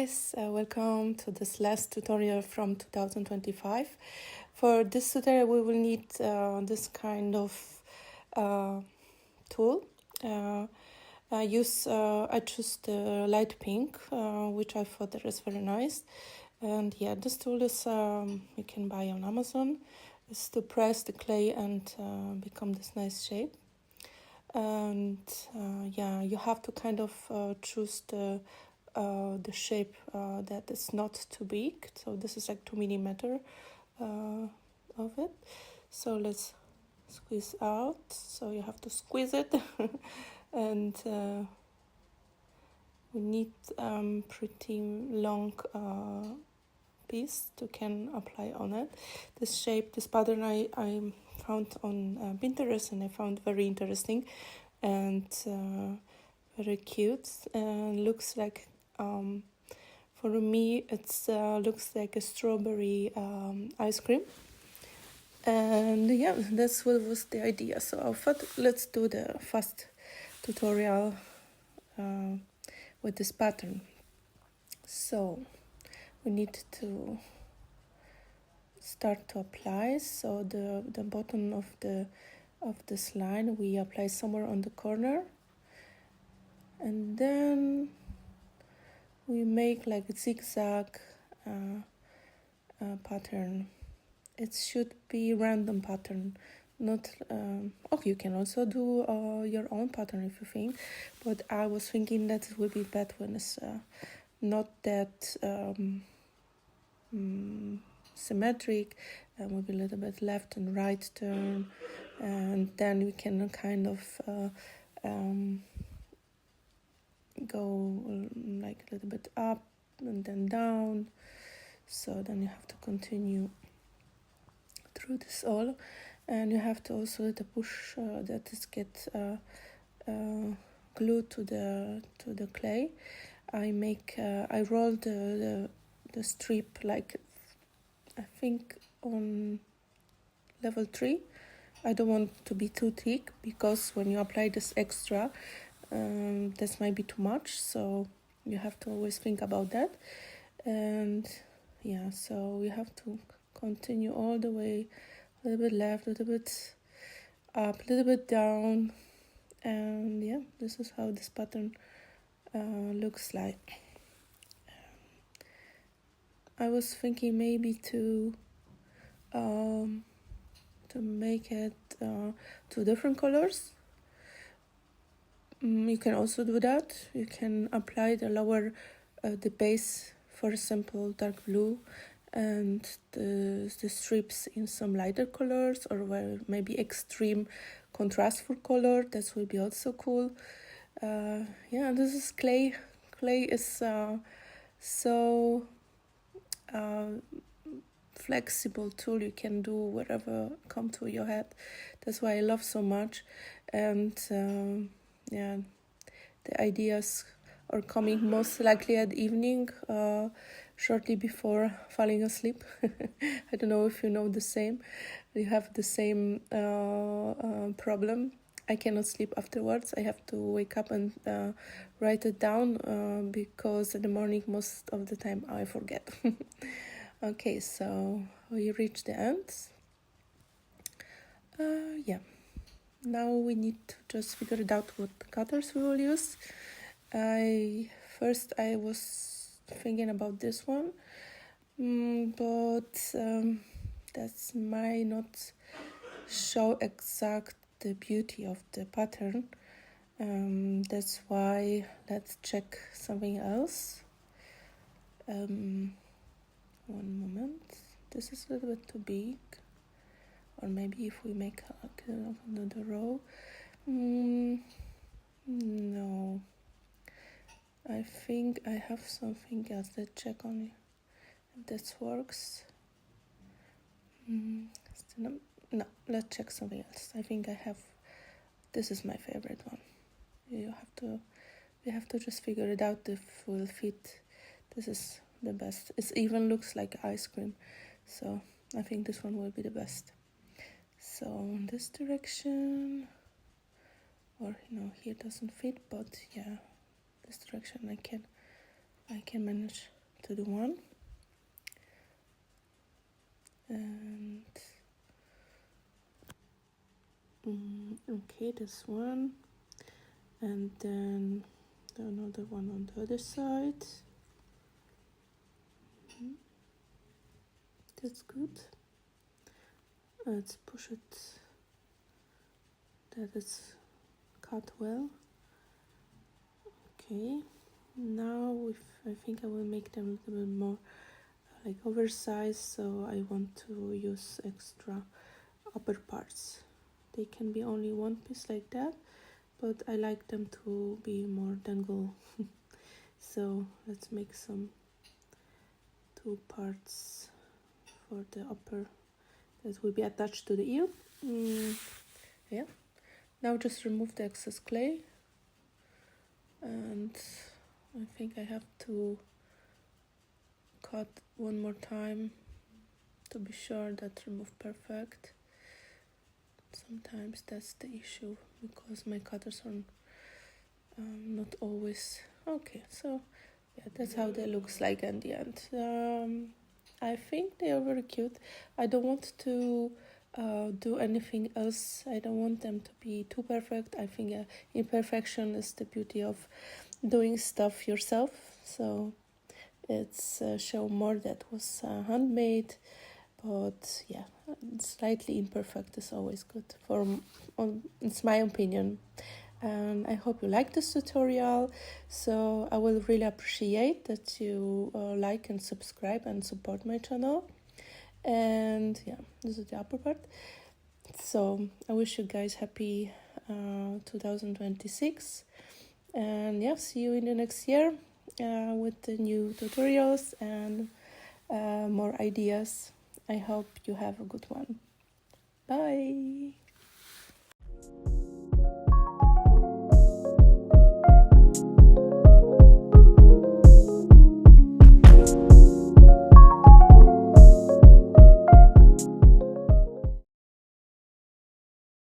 guys, welcome to this last tutorial from 2025. For this tutorial we will need this kind of tool. I choose the light pink, which I thought that is very nice. And yeah, this tool is you can buy on Amazon. It's to press the clay and become this nice shape. And yeah, you have to kind of choose the shape that is not too big. So this is like 2 millimeter of it. So let's squeeze out. So you have to squeeze it, and we need pretty long piece to can apply on it. This pattern I found on Pinterest, and I found very interesting and very cute, and looks like for me it's looks like a strawberry ice cream. And yeah, that's what was the idea. So I thought let's do the fast tutorial with this pattern. So we need to start to apply. So the bottom of this line we apply somewhere on the corner, and then we make like a zigzag pattern. It should be random pattern, not you can also do your own pattern if you think, but I was thinking that it would be better when it's not that symmetric, and maybe a little bit left and right turn, and then we can kind of go like a little bit up and then down. So then you have to continue through this all, and you have to also let the push that is get glued to the clay. I roll the strip like I think on level 3. I don't want to be too thick, because when you apply this extra, this might be too much, so you have to always think about that. And yeah, so we have to continue all the way, a little bit left, a little bit up, a little bit down, and yeah, this is how this pattern looks like. I was thinking maybe to make it 2 different colors. You can also do that. You can apply the lower the base for simple dark blue, and the strips in some lighter colors, or maybe extreme contrastful color. That will be also cool. Yeah, this is clay. Clay is so flexible tool. You can do whatever come to your head. That's why I love so much. And yeah, the ideas are coming most likely at evening, shortly before falling asleep. I don't know if you know the same. You have the same problem. I cannot sleep afterwards. I have to wake up and write it down, because in the morning most of the time I forget. Okay, so we reach the end. Yeah, now we need to just figure it out what cutters we will use. I was thinking about this one, but that might not show exact the beauty of the pattern. That's why let's check something else. One moment. This is a little bit too big, or maybe if we make another row. No, I think I have something else. Let's check on if this works. No, let's check something else. I think I have. This is my favorite one. We have to just figure it out if it will fit. This is the best. It even looks like ice cream, so I think this one will be the best. So in this direction, or here doesn't fit, but yeah, this direction I can manage to the one. And okay, this one, and then another one on the other side. That's good. Let's push it that it's cut well. Okay, now I think I will make them a little bit more like oversized, so I want to use extra upper parts. They can be only one piece like that, but I like them to be more dangle. So let's make some 2 parts for the upper that will be attached to the ear. Yeah, now just remove the excess clay, and I think I have to cut one more time to be sure that remove perfect. Sometimes that's the issue because my cutters are not always okay. So yeah, that's how they looks like in the end. I think they are very cute. I don't want to do anything else. I don't want them to be too perfect. I think imperfection is the beauty of doing stuff yourself. So it's show more that was handmade, but yeah, slightly imperfect is always good. It's my opinion. And I hope you like this tutorial. So I will really appreciate that you like and subscribe and support my channel. And yeah, this is the upper part. So I wish you guys happy 2026. And yeah, see you in the next year with the new tutorials and more ideas. I hope you have a good one. Bye.